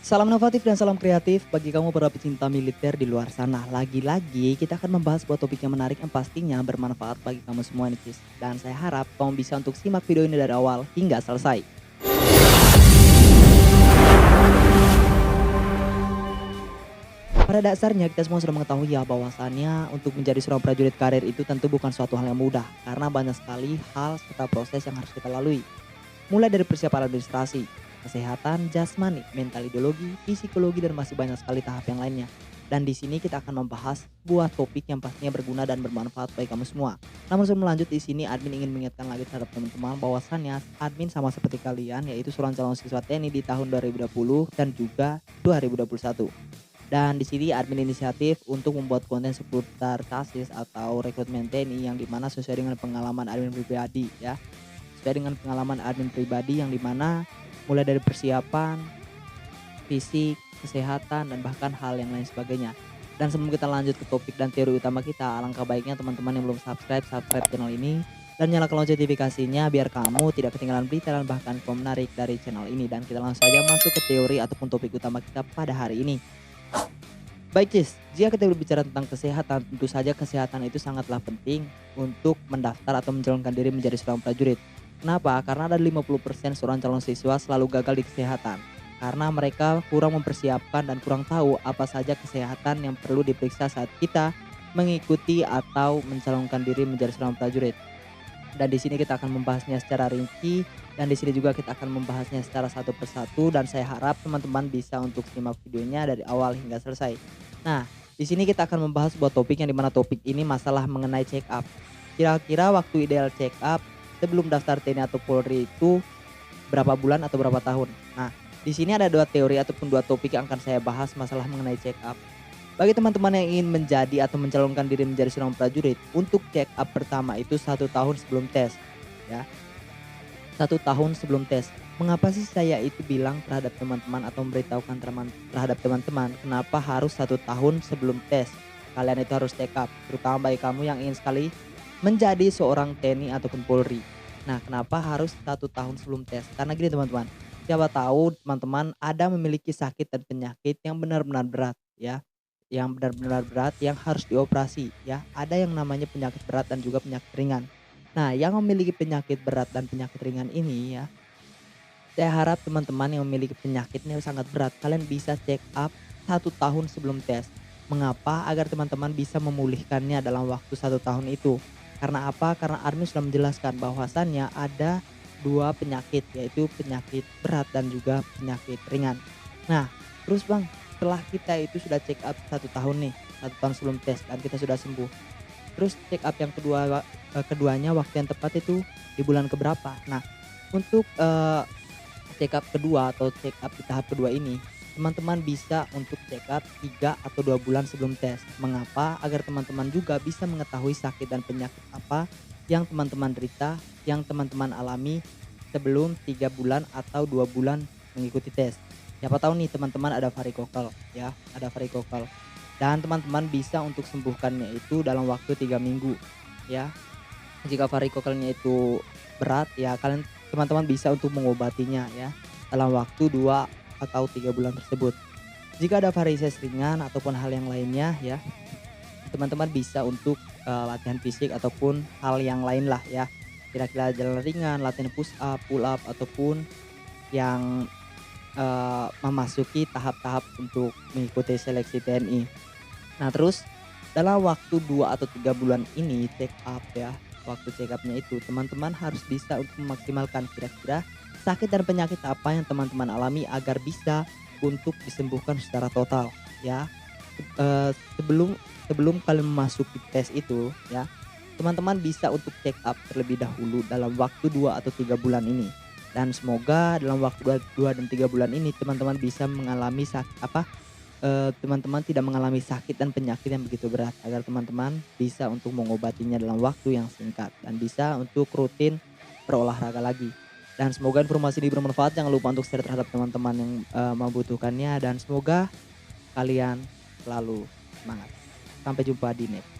Salam inovatif dan salam kreatif bagi kamu para pecinta militer di luar sana. Lagi-lagi kita akan membahas sebuah topik yang menarik yang pastinya bermanfaat bagi kamu semua nih Cis. Dan saya harap kamu bisa untuk simak video ini dari awal hingga selesai. Pada dasarnya kita semua sudah mengetahui ya bahwasannya untuk menjadi seorang prajurit karir itu tentu bukan suatu hal yang mudah. Karena banyak sekali hal serta proses yang harus kita lalui. Mulai dari persiapan administrasi, kesehatan, jasmani, mental ideologi, psikologi dan masih banyak sekali tahap yang lainnya. Dan di sini kita akan membahas buah topik yang pastinya berguna dan bermanfaat bagi kamu semua. Namun sebelum lanjut di sini admin ingin mengingatkan lagi terhadap teman-teman bahwasannya admin sama seperti kalian yaitu seorang calon siswa TNI di tahun 2020 dan juga 2021. Dan di sini admin inisiatif untuk membuat konten seputar KASIS atau rekrutmen TNI yang dimana sesuai dengan pengalaman admin pribadi ya. Sesuai dengan pengalaman admin pribadi yang dimana mulai dari persiapan, fisik, kesehatan, dan bahkan hal yang lain sebagainya. Dan sebelum kita lanjut ke topik dan teori utama kita, alangkah baiknya teman-teman yang belum subscribe channel ini dan nyalakan lonceng notifikasinya biar kamu tidak ketinggalan berita dan bahkan info menarik dari channel ini. Dan kita langsung saja masuk ke teori ataupun topik utama kita pada hari ini. Baik Cis, jika kita berbicara tentang kesehatan, tentu saja kesehatan itu sangatlah penting untuk mendaftar atau mencalonkan diri menjadi seorang prajurit. Kenapa? Karena ada 50% seorang calon siswa selalu gagal di kesehatan. Karena mereka kurang mempersiapkan dan kurang tahu apa saja kesehatan yang perlu diperiksa saat kita mengikuti atau mencalonkan diri menjadi seorang prajurit. Dan di sini kita akan membahasnya secara rinci dan di sini juga kita akan membahasnya secara satu persatu dan saya harap teman-teman bisa untuk simak videonya dari awal hingga selesai. Nah, di sini kita akan membahas sebuah topik yang dimana topik ini masalah mengenai check up. Kira-kira waktu ideal check up sebelum daftar TNI atau Polri itu berapa bulan atau berapa tahun? Nah, di sini ada dua teori ataupun dua topik yang akan saya bahas masalah mengenai check up. Bagi teman-teman yang ingin menjadi atau mencalonkan diri menjadi seorang prajurit, untuk check up pertama itu 1 tahun sebelum tes, ya. 1 tahun sebelum tes. Mengapa sih saya itu bilang terhadap teman-teman atau memberitahukan terhadap teman-teman kenapa harus 1 tahun sebelum tes kalian itu harus check up, terutama bagi kamu yang ingin sekali menjadi seorang TNI ataupun Polri. Nah, kenapa harus 1 tahun sebelum tes? Karena gini teman-teman, siapa tahu teman-teman ada memiliki sakit dan penyakit yang benar-benar berat ya, yang benar-benar berat yang harus dioperasi ya. Ada yang namanya penyakit berat dan juga penyakit ringan. Nah, yang memiliki penyakit berat dan penyakit ringan ini ya, saya harap teman-teman yang memiliki penyakitnya sangat berat, kalian bisa check up 1 tahun sebelum tes. Mengapa? Agar teman-teman bisa memulihkannya dalam waktu 1 tahun itu. Karena apa? Karena admin sudah menjelaskan bahwasannya ada dua penyakit, yaitu penyakit berat dan juga penyakit ringan. Nah, terus bang, setelah kita itu sudah check up 1 tahun nih, 1 tahun sebelum tes dan kita sudah sembuh. Terus check up yang keduanya waktu yang tepat itu di bulan keberapa? Nah, untuk check up kedua atau check up di tahap kedua ini, teman-teman bisa untuk check up 3 atau 2 bulan sebelum tes. Mengapa? Agar teman-teman juga bisa mengetahui sakit dan penyakit apa yang teman-teman derita, yang teman-teman alami sebelum 3 bulan atau 2 bulan mengikuti tes. Siapa tahu nih teman-teman ada varikokel ya, ada varikokel. Dan teman-teman bisa untuk sembuhkannya itu dalam waktu 3 minggu ya. Jika varikokelnya itu berat ya kalian teman-teman bisa untuk mengobatinya ya dalam waktu 2 atau 3 bulan tersebut. Jika ada varises ringan ataupun hal yang lainnya ya, teman-teman bisa untuk latihan fisik ataupun hal yang lain lah ya. Kira-kira jalan ringan, latihan push up, pull up ataupun yang memasuki tahap-tahap untuk mengikuti seleksi TNI. Nah, terus dalam waktu 2 atau 3 bulan ini check up ya, waktu check up-nya itu teman-teman harus bisa untuk memaksimalkan kira-kira sakit dan penyakit apa yang teman-teman alami agar bisa untuk disembuhkan secara total ya. Sebelum sebelum kalian memasuki tes itu ya, teman-teman bisa untuk check up terlebih dahulu dalam waktu 2 atau 3 bulan ini. Dan semoga dalam waktu 2 dan 3 bulan ini teman-teman bisa mengalami teman-teman tidak mengalami sakit dan penyakit yang begitu berat agar teman-teman bisa untuk mengobatinya dalam waktu yang singkat dan bisa untuk rutin berolahraga lagi. Dan semoga informasi ini bermanfaat. Jangan lupa untuk share terhadap teman-teman yang membutuhkannya dan semoga kalian selalu semangat. Sampai jumpa di next.